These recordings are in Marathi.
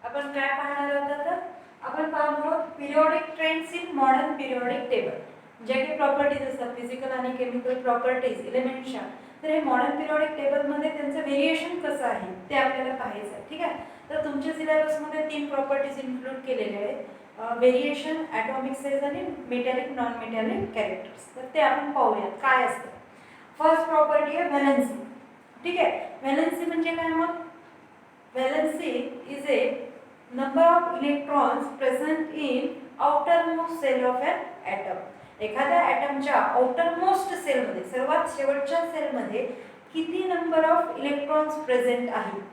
आपण काय पाहणार आहोत आता? आपण पाहणार आहोत periodic trends in modern periodic table. जे काही प्रॉपर्टीज असतात फिजिकल आणि केमिकल प्रॉपर्टीज एलिमेंट्सच्या, तर हे मॉडर्न पिरियोडिक टेबल मध्ये त्यांचं व्हेरिएशन कसं आहे ते आपल्याला पाहायचं आहे. ठीक आहे. तर तुमच्या सिलेबस मध्ये 3 प्रॉपर्टीज इन्क्लूड केलेले आहेत. व्हेरिएशन, ॲटॉमिक साइज आणि मेटॅलिक नॉन मेटॅलिक कॅरेक्टर्स. तर ते आपण पाहूयात काय असतं. फर्स्ट प्रॉपर्टी आहे व्हॅलेन्सी. ठीक आहे. व्हॅलेन्सी म्हणजे काय मग? Valency is a number of electrons present in outermost cell of an atom. एखाद्या ॲटमच्या आउटरमोस्ट सेलमध्ये, सर्वात शेवटच्या सेलमध्ये किती नंबर ऑफ इलेक्ट्रॉन्स प्रेझेंट आहेत,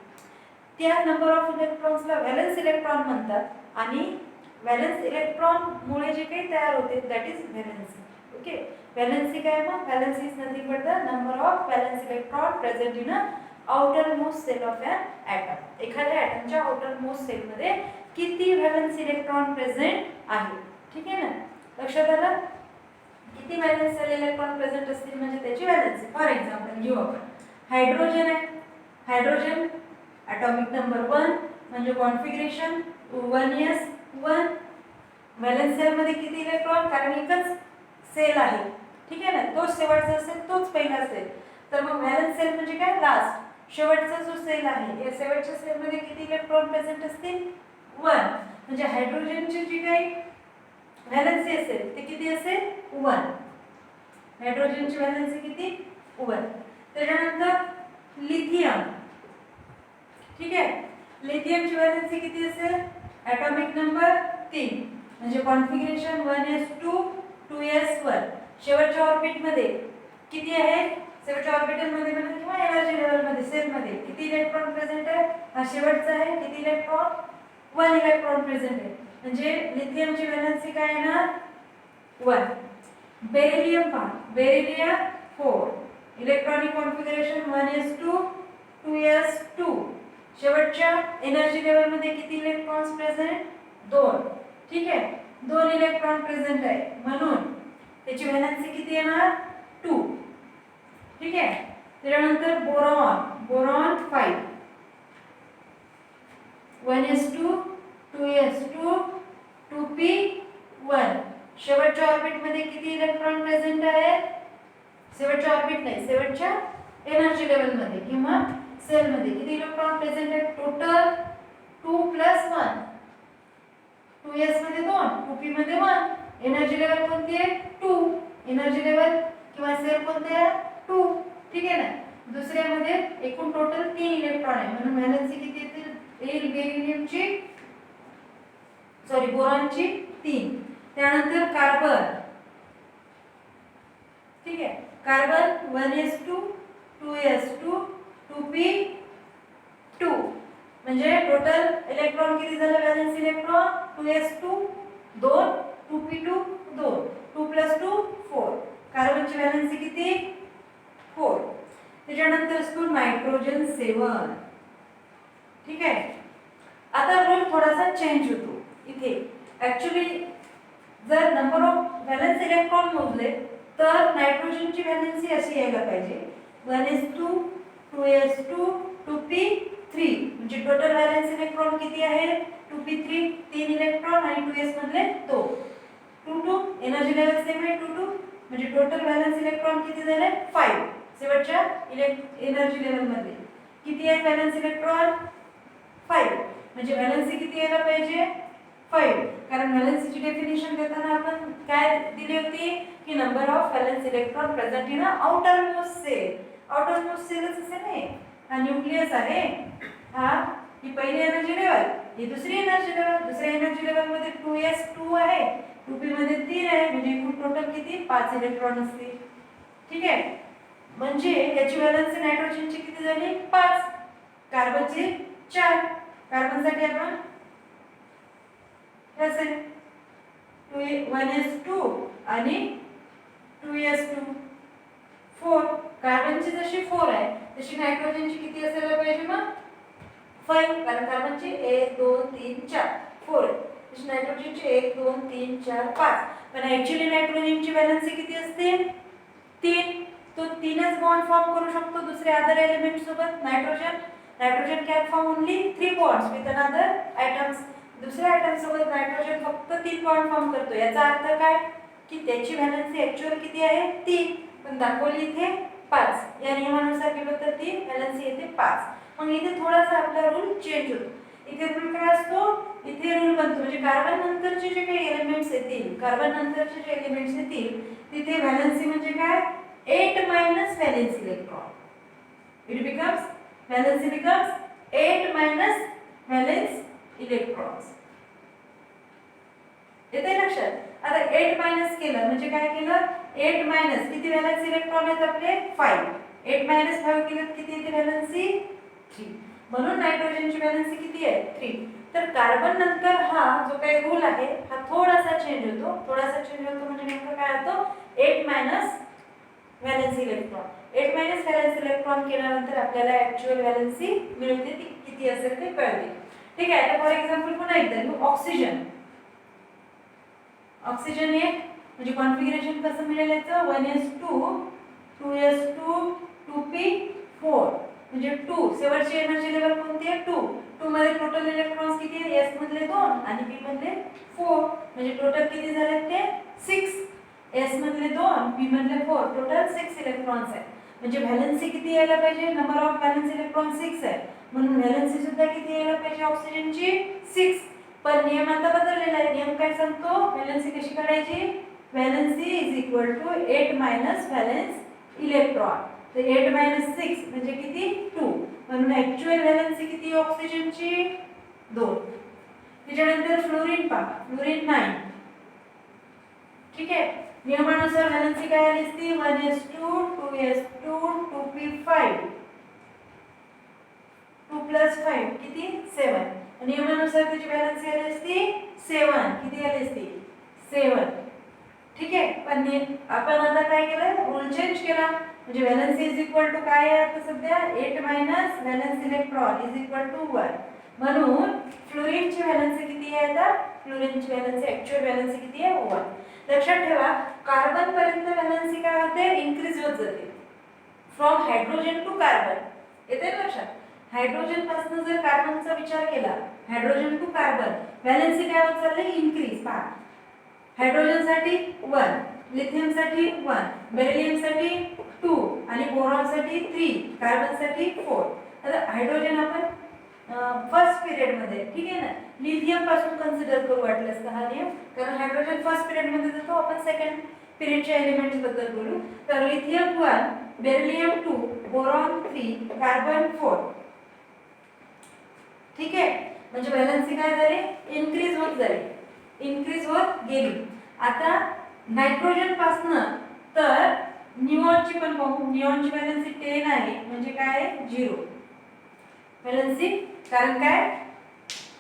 त्या नंबर ऑफ इलेक्ट्रॉन्सला व्हॅलेन्स इलेक्ट्रॉन म्हणतात. आणि व्हॅलेन्स इलेक्ट्रॉन मुळे जे काही तयार होते that is valency. Okay. Valency काय मग? Valency is nothing but the number of valence electron present in a outermost sale of an atom. एखाद्या ॲटमच्या आउटरमोस्ट सेलमध्ये किती व्हॅलेन्स इलेक्ट्रॉन प्रेझेंट आहे. ठीक आहे ना? लक्षात आलं? किती व्हॅलेन्स इलेक्ट्रॉन प्रेझेंट असतील म्हणजे त्याची व्हॅलेन्सी. फॉर एक्झाम्पल घेऊ आपण. हायड्रोजन आहे. हायड्रोजन ॲटॉमिक नंबर 1 म्हणजे कॉन्फिगरेशन 1s1. व्हॅलेन्स सेलमध्ये किती इलेक्ट्रॉन? कारण एकच सेल आहे. ठीक आहे ना? तोच शेवटचा असेल, तोच पहिला सेल. तर मग व्हॅलेन्स सेल म्हणजे काय? लास्ट, शेवटचा जो सेल आहे, या शेवटच्या सेलमध्ये किती इलेक्ट्रॉन प्रेझेंट असतील? 1. म्हणजे हायड्रोजनची जी काही व्हॅलेन्सी असेल ते किती असेल? 1. हायड्रोजनची व्हॅलेन्सी किती? 1. त्याच्यानंतर लिथियम. ठीक आहे. लिथियमची व्हॅलेन्सी किती असेल? ॲटॉमिक नंबर 3 म्हणजे कॉन्फिगरेशन 1s2 2s1. शेवटच्या ऑर्बिटमध्ये किती आहे? शेवटच्या ऑर्बिटलमध्ये म्हणा किंवा एनर्जी लेवलमध्ये सेलमध्ये किती इलेक्ट्रॉन प्रेझेंट आहे? हा शेवटचा आहे. किती इलेक्ट्रॉन? 1 इलेक्ट्रॉन प्रेझेंट आहे. म्हणजे लिथियमची व्हॅलेन्सी काय येणार? 1. बेरिलियम पहा. Beryllium 4. Electronic configuration 1s2 2s2. शेवटच्या एनर्जी लेवलमध्ये किती इलेक्ट्रॉन्स प्रेझेंट? 2. ठीक आहे. 2 इलेक्ट्रॉन प्रेझेंट आहे म्हणून त्याची व्हॅलेन्सी किती येणार? 2. ठीक आहे. त्यानंतर boron. Boron 5. 1s2 2s2 2p1. शेवटच्या ऑर्बिटमध्ये किती इलेक्ट्रॉन प्रेझेंट आहे? शेवटच्या ऑर्बिट नाही, शेवटच्या एनर्जी लेवलमध्ये किंवा सेलमध्ये किती इलेक्ट्रॉन प्रेझेंट आहे? टोटल 2 + 1. 2s मध्ये 2, 2p मध्ये 1. एनर्जी लेवल कोणती आहे? 2. एनर्जी लेवल किंवा सेल कोणते आहे? 2. ठीक आहे ना? दुसऱ्यामध्ये एकूण टोटल 3 इलेक्ट्रॉन आहे म्हणून व्हॅलेन्सी किती येतील? बेरिलियमची बोरॉनची 3. त्यानंतर कार्बन. ठीक आहे. Carbon 1s2 2s2 2p2. म्हणजे टोटल इलेक्ट्रॉन किती झालं? Valence electron 2s2 2 2p2 2. 2 + 2 4. कार्बनची valency किती? 4. त्याच्यानंतर असतो नायट्रोजन 7. ठीक आहे. आता रूल थोडासा चेंज होतो इथे. ऍक्च्युली जर नंबर ऑफ व्हॅलेन्स इलेक्ट्रॉन मोजले तर नायट्रोजनची व्हॅलेन्सी अशी यायला पाहिजे 1s2 2s2 2p3. म्हणजे टोटल व्हॅलेन्स इलेक्ट्रॉन किती आहे? 2p3 3 इलेक्ट्रॉन आणि 2s मधले 2. 2 2 एनर्जी लेवल सेम आहे 2 2. म्हणजे टोटल व्हॅलेन्स इलेक्ट्रॉन किती झाले? 5. शेवटच्या एनर्जी लेवल मध्ये किती आहे व्हॅलेन्स इलेक्ट्रॉन? 5. म्हणजे व्हॅलेन्सी किती यायला पाहिजे? 5. कारण व्हॅलेन्सीची डेफिनेशन देताना आपण काय दिली होती की number of valence electron present in outermost shell. Outermost सेलच असे नाही, हा न्यूक्लियस आहे. ही पहिली एनर्जी लेवल, ही दुसरी एनर्जी लेवल. दुसऱ्या एनर्जी लेवल मध्ये 2s2 आहे, 2p मध्ये 3 आहे. म्हणजे एकूण टोटल किती? 5 इलेक्ट्रॉन असतील. ठीक आहे. म्हणजे याची व्हॅलेन्सी नायट्रोजनची किती झाली? 5. कार्बनची 4. कार्बनसाठी आपण असे 1s2 आणि 2s2 4. कार्बनची जशी 4 आहे तशी नायट्रोजनची किती असायला पाहिजे मग? 5. कारण कार्बनची 1 2 3 4 4 आहे. तशी नायट्रोजनची 1 2 3 4 5. पण ऍक्च्युअली नायट्रोजनची व्हॅलेन्सी किती असते? 3. तो 3च बॉन्ड फॉर्म करू शकतो दुसऱ्या अदर एलिमेंट सोबत. Nitrogen nitrogen can form only 3 bonds with another atoms. दुसऱ्या ॲटम सोबत नायट्रोजन फक्त 3 बॉन्ड फॉर्म करतो. याचा अर्थ काय की त्याची व्हॅलेन्सी ऍक्च्युअल किती आहे 3, पण दाखवली इथे 5. या नियमानुसार केलं तर ती व्हॅलेन्सी येते 5. मग इथे थोडासा आपला रूल चेंज होतो. इथे रूल काय असतो, इथे रूल बनतो म्हणजे कार्बन नंतरचे जे काही एलिमेंट्स येतील, कार्बन नंतरचे जे एलिमेंट्स येतील तिथे व्हॅलेन्सी म्हणजे काय 8 minus valence electron. It becomes valency becomes 8 minus valence electrons. येते लक्षात. आता 8 मायनस केलं म्हणजे काय केलं 8 मायनस किती व्हॅलेन्स इलेक्ट्रॉन आहेत आपले 5. 8 मायनस 5 केलं किती येते व्हॅलेन्सी 3. म्हणून नायट्रोजनची व्हॅलेन्सी किती आहे 3. तर कार्बन नंतर हा जो काही रूल आहे हा थोडासा चेंज होतो. थोडासा चेंज होतो म्हणजे नेमकं काय होतं 8 minus valence electron. 8 minus valence electron केल्यानंतर आपल्याला ऍक्च्युअल व्हॅलेन्सी मिळते ती किती असेल ते कळते. ठीक आहे. आता फॉर एक्झाम्पल पुन्हा एकदा घेऊ ऑक्सिजन. ऑक्सिजन एक म्हणजे कॉन्फिगरेशन कसं मिळेल याचं 1s2 2s2 2p4 म्हणजे 2 शेवटची एनर्जी लेवल कोणती आहे 2. 2 मध्ये टोटल इलेक्ट्रॉन्स किती आहे s मधले 2 आणि p मधले 4 म्हणजे टोटल किती झाले ते 6. s मधले 2 p मधले 4 टोटल 6 इलेक्ट्रॉन्स आहेत. म्हणजे व्हॅलेन्सी किती यायला पाहिजे नंबर ऑफ व्हॅलेन्स इलेक्ट्रॉन 6 आहे म्हणून व्हॅलेन्सी सुद्धा किती यायला पाहिजे ऑक्सिजनची 6. पण नियम आता बदललेला आहे. नियम काय सांगतो व्हॅलेन्सी कशी काढायची valency is equal to 8 minus valence electron. तर 8 मायनस 6 म्हणजे किती 2 म्हणून ऍक्च्युअल व्हॅलेन्सी किती ऑक्सिजनची 2. त्याच्यानंतर फ्लोरीन पहा फ्लोरीन 9. ठीक आहे. नियमानुसार व्हॅलेन्सी काय आली असती 1s2 2s2 2p5 2 + 5 किती 7. नियमानुसार त्याची व्हॅलेन्सी आली असती 7. किती आली असती 7. ठीक आहे. पण आपण आता काय केलं रूल चेंज केला म्हणजे व्हॅलेन्सी इज इक्वल टू काय आहे आता सध्या 8 minus valence electron is equal to 1. म्हणून फ्लोरीनची व्हॅलेन्सी किती आहे आता फ्लोरीनची व्हॅलेन्सी ऍक्च्युअल व्हॅलेन्सी किती आहे 1. लक्षात ठेवा कार्बन पर्यंत व्हॅलेन्सी काय होते इन्क्रीज होत जाते फ्रॉम हायड्रोजन टू कार्बन. येते लक्षात. हायड्रोजन पासून जर कार्बनचा विचार केला हायड्रोजन टू कार्बन व्हॅलेन्सी काय होत चालली इन्क्रीज. पहा हायड्रोजन साठी 1, लिथियम साठी 1, बेरिलियम साठी 2 आणि बोरॉन साठी 3, कार्बन साठी 4. आता हायड्रोजन आपण फर्स्ट पिरियड मध्ये ठीक आहे ना लिथियम पासून कन्सिडर करू वाटलं हा नियम कारण हायड्रोजन फर्स्ट पिरियड मध्ये जातो. आपण सेकंड पिरियडच्या एलिमेंट्स बद्दल बोलू. तर लिथियम 1, बेरिलियम 2, बोरॉन 3, कार्बन 4. ठीक आहे. म्हणजे व्हॅलेन्सी काय झाली इन्क्रीज होत झाली इन्क्रीज होत गेली. आता नायट्रोजन पासनं तर निऑनची पण पाहू. निऑनची व्हॅलेन्सी 10 आहे म्हणजे काय 0 व्हॅलेन्सी. कारण काय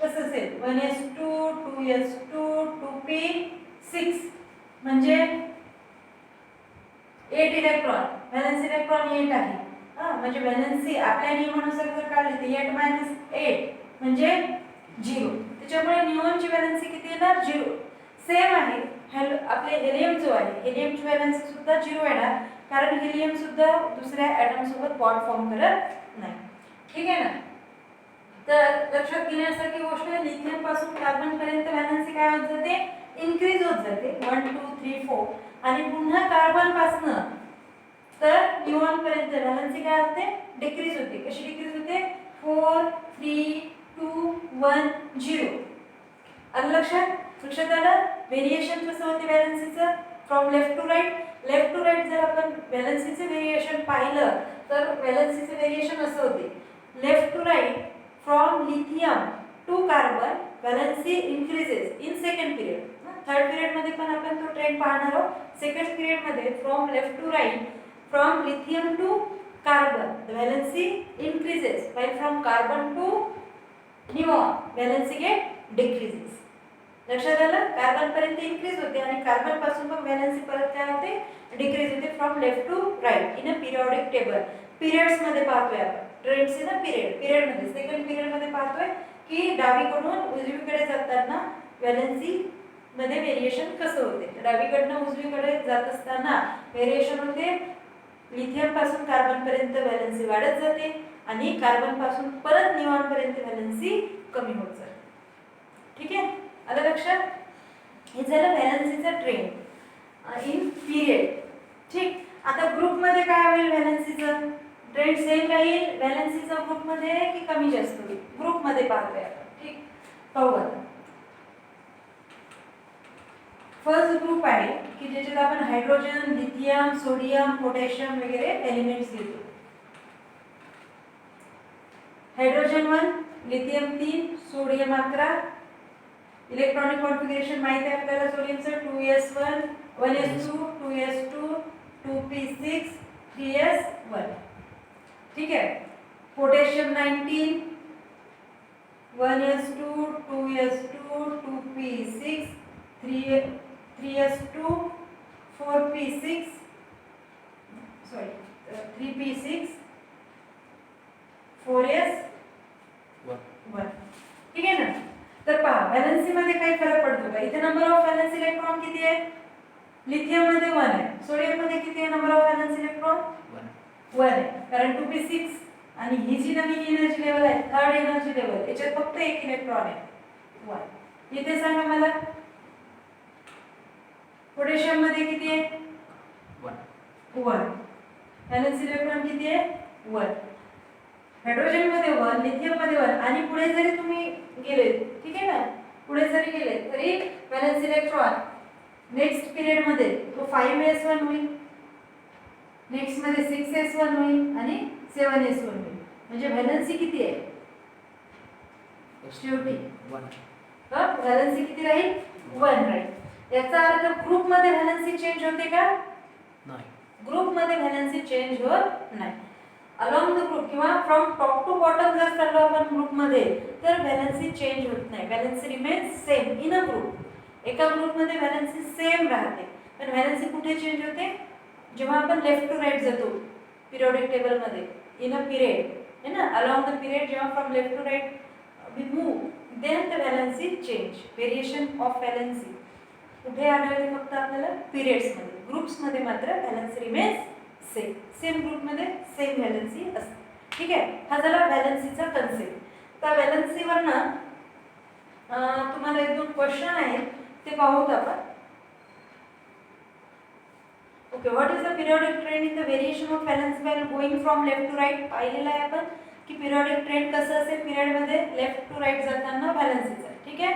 कसं असेल 1s2 2s2 2p6 म्हणजे 8 इलेक्ट्रॉन व्हॅलेन्सी इलेक्ट्रॉन 8 आहे. म्हणजे व्हॅलेन्सी आपल्या नियमानुसार जर काढली तर 8 - 8 म्हणजे 0. त्याच्यामुळे निऑनची व्हॅलेन्सी किती येणार 0. सेम आहे आपले हेलियम जो आहे हेलियमची व्हॅलेन्सी सुद्धा 0 येणार कारण हेलियम सुद्धा दुसऱ्या ॲटम सोबत बॉन्ड फॉर्म करत नाही. ठीक आहे ना. तर लक्षात घेण्यासारखी गोष्ट आहे लिथियम पासून कार्बन पर्यंत व्हॅलेन्सी काय होत जाते इन्क्रीज होत जाते 1 2 3 4 आणि पुन्हा कार्बन पासून तर निऑन पर्यंत व्हॅलेन्सी काय होते डिक्रीज होते. कशी डिक्रीज होते 4 3 2 1 0. आलं लक्षात आलं. व्हेरिएशन कसं होते व्हॅलेन्सीचं from left to right. Left to right जर आपण व्हॅलेन्सीचे व्हेरिएशन पाहिलं तर व्हॅलेन्सीचे व्हेरिएशन असं होते left to right from lithium to carbon valency increases in second period. Third period मध्ये पण आपण तो ट्रेंड पाहणार आहोत. सेकंड पिरियड मध्ये from left to right from lithium to carbon the valency increases while from carbon to neon valency get decreases. लक्षात आलं. कार्बन पर्यंत इन्क्रीज होते आणि कार्बन पासून मग व्हॅलेन्सी परत काय होते डिक्रीज होते from left to right in a periodic table. Periods मध्ये पाहतोय आपण ट्रेंड्स इन अ पिरियड मध्ये सेकंड पिरियड मध्ये पाहतोय की डावीकडून उजवीकडे जाताना व्हॅलेन्सी मध्ये व्हेरिएशन कसं होते. डावीकडनं उजवीकडे जात असताना व्हेरिएशन होते लिथियम पासून कार्बन पर्यंत व्हॅलेन्सी वाढत जाते आणि कार्बन पासून परत निऑन पर्यंत व्हॅलेन्सी कमी होत जाते. ठीक आहे, आलं लक्षात? हे झालं व्हॅलेन्सीचा ट्रेंड इन पिरियड. ठीक, आता ग्रुप मध्ये काय होईल? व्हॅलेन्सीचं ट्रेंड सेम राहील व्हॅलेन्सीचा ग्रुप मध्ये की कमी जास्त होईल? ग्रुप मध्ये पाहूया आपण. ठीक, पाहू आता. फर्स्ट ग्रुप आहे की ज्याच्यात आपण हायड्रोजन, लिथियम, सोडियम, पोटॅशियम वगैरे एलिमेंट्स घेतो. Hydrogen 1, lithium 3, sodium 11. Electronic configuration माहिती आहे आपल्याला सोडियमचं 2s1, 1s2, 2s2, 2p6, 3s1. ठीक आहे. Potassium 19, 1s2, 2s2, 2p6, 3s2, 4p6, sorry 3p6, 4s1. ठीक आहे ना? तर पहा व्हॅलेन्सी मध्ये काही फरक पडतो का? इथे नंबर ऑफ व्हॅलेन्स इलेक्ट्रॉन किती आहे? लिथियम मध्ये 1 आहे. सोडियम मध्ये किती आहे नंबर ऑफ व्हॅलेन्स इलेक्ट्रॉन? 1 आहे. कारण 2p6 आणि ही जी नवीन एनर्जी लेवल आहे, थर्ड एनर्जी लेवल, याच्यात फक्त एक इलेक्ट्रॉन आहे, 1. इथे सांगा मला पोटॅशियम मध्ये किती आहे? 1. व्हॅलेन्स इलेक्ट्रॉन किती आहे? 1. हायड्रोजन मध्ये 1, लिथियम मध्ये 1. आणि पुढे जरी तुम्ही गेले, ठीक आहे ना, पुढे जरी गेले तरी व्हॅलेन्स इलेक्ट्रॉन नेक्स्ट पिरियड मध्ये तो 5s1 होईल, नेक्स्ट मध्ये 6s1 होईल आणि 7s1 होईल. म्हणजे व्हॅलेन्सी किती आहे? शेवटी 1. व्हॅलेन्सी किती राहील? 1 राहील. याचा अर्थ ग्रुप मध्ये व्हॅलेन्सी चेंज होते का? नाही. ग्रुप मध्ये व्हॅलेन्सी चेंज होत नाही. अलॉंग द ग्रुप किंवा फ्रॉम टॉप टू बॉटम जर चाललो आपण ग्रुप मध्ये तर व्हॅलेन्सी चेंज होत नाही. Valency remains same in a group. एका ग्रुप मध्ये व्हॅलेन्सी सेम राहते. पण व्हॅलेन्सी कुठे चेंज होते? जेव्हा आपण लेफ्ट टू राईट जातो पिरियोडिक टेबल मध्ये इन अ पिरियड, है ना, अलॉंग द पिरियड जेव्हा from left to right we move, then the valency change. Variation of valency कुठे आढळते? फक्त आपल्याला पिरियड्स मध्ये. ग्रुप्स मध्ये मात्र valency remains same. Same group मध्ये सेम व्हॅलेन्सी असते. ठीक आहे, हा झाला व्हॅलेन्सीचा कन्सेप्ट. तर व्हॅलेन्सीवर ना तुम्हाला एक दोन क्वेश्चन आहेत ते पाहूत आपण. Okay, what is the periodic trend in the variation of valency value going from left to right? पाहिलेलं आहे आपण की पिरियोडिक ट्रेंड कसं असेल पिरियड मध्ये लेफ्ट टू राईट जाताना व्हॅलेन्सीचा. ठीक आहे,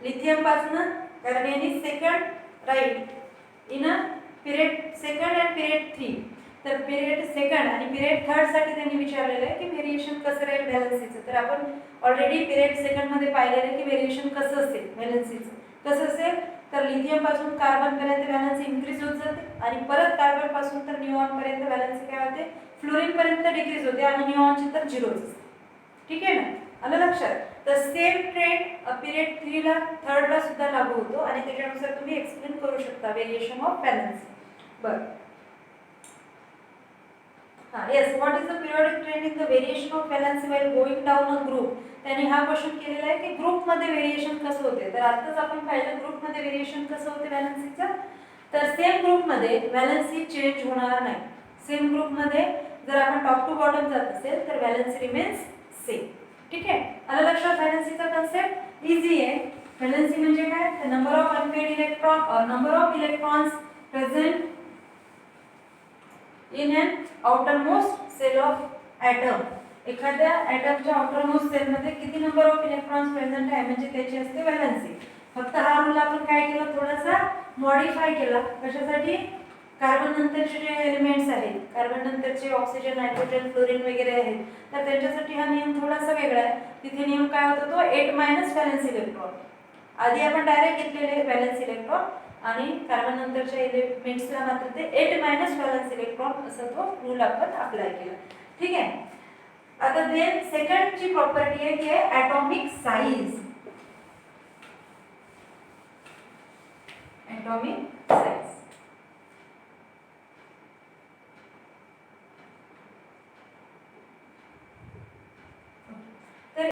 लिथियम पासून, कारण यांनी second right in a period second and period 3. तर पिरियड सेकंड आणि पिरियड थर्ड साठी त्यांनी विचारलेलं आहे की व्हेरिएशन कसं राहील व्हॅलेन्सीचं. तर आपण ऑलरेडी पिरियड सेकंड मध्ये पाहिलेलं आहे की व्हेरिएशन कसं असेल व्हॅलेन्सीचं. कसं असेल? तर लिथियम पासून कार्बन पर्यंत व्हॅलेन्सी इन्क्रीज होत जाते आणि परत कार्बन पासून तर निऑन पर्यंत व्हॅलेन्सी काय होते? फ्लोरीन पर्यंत डिक्रीज होते आणि निऑनची तर 0च असते. ठीक आहे ना, आलं लक्षात? तर सेम ट्रेंड पिरियड 3 ला, थर्ड ला सुद्धा लागू होतो आणि त्याच्यानुसार तुम्ही एक्सप्लेन करू शकता व्हेरिएशन ऑफ व्हॅलेन्सी. बरं, yes, what is the periodic trend in the variation of valency while going down a group? त्यांनी हा क्वेश्चन केलेला आहे की ग्रुप मध्ये व्हेरिएशन कसं होते. तर आताच आपण पाहिलं ग्रुप मध्ये व्हेरिएशन कसं होते व्हॅलेन्सीचं. तर सेम ग्रुप मध्ये व्हॅलेन्सी चेंज होणार नाही. सेम ग्रुप मध्ये जर आपण टॉप टू बॉटम जात असेल तर व्हॅलेन्सी रिमेन्स सेम. ठीक आहे, आलं लक्षात? व्हॅलेन्सीचा कन्सेप्ट इझी आहे. व्हॅलेन्सी म्हणजे काय? The number of unpaired electron और number of electrons present in an outermost sale of atom. एखाद्या ॲटमच्या आउटरमोस्ट सेल मध्ये किती नंबर ऑफ इलेक्ट्रॉन्स प्रेझेंट आहे म्हणजे त्याची असते व्हॅलेन्सी. फक्त हा रूल आपण काय केला? थोडासा मॉडिफाय केला. कशासाठी? कार्बन नंतरचे जे एलिमेंट्स आहेत, कार्बन नंतरचे ऑक्सिजन, नायट्रोजन, फ्लोरीन वगैरे आहेत, तर त्यांच्यासाठी हा नियम थोडासा वेगळा आहे. तिथे नियम काय होता? तो 8 मायनस व्हॅलेन्स इलेक्ट्रॉन. आधी आपण डायरेक्ट घेतलेले व्हॅलेन्स इलेक्ट्रॉन आणि कार्बन नंतरच्या एलिमेंट्सला मात्र ते 8 मायनस व्हॅलेन्स इलेक्ट्रॉन असा तो रूल आपण अप्लाय केला. ठीक आहे, आता देन सेकंड जी प्रॉपर्टी आहे ती आहे ॲटॉमिक साईज. ॲटॉमिक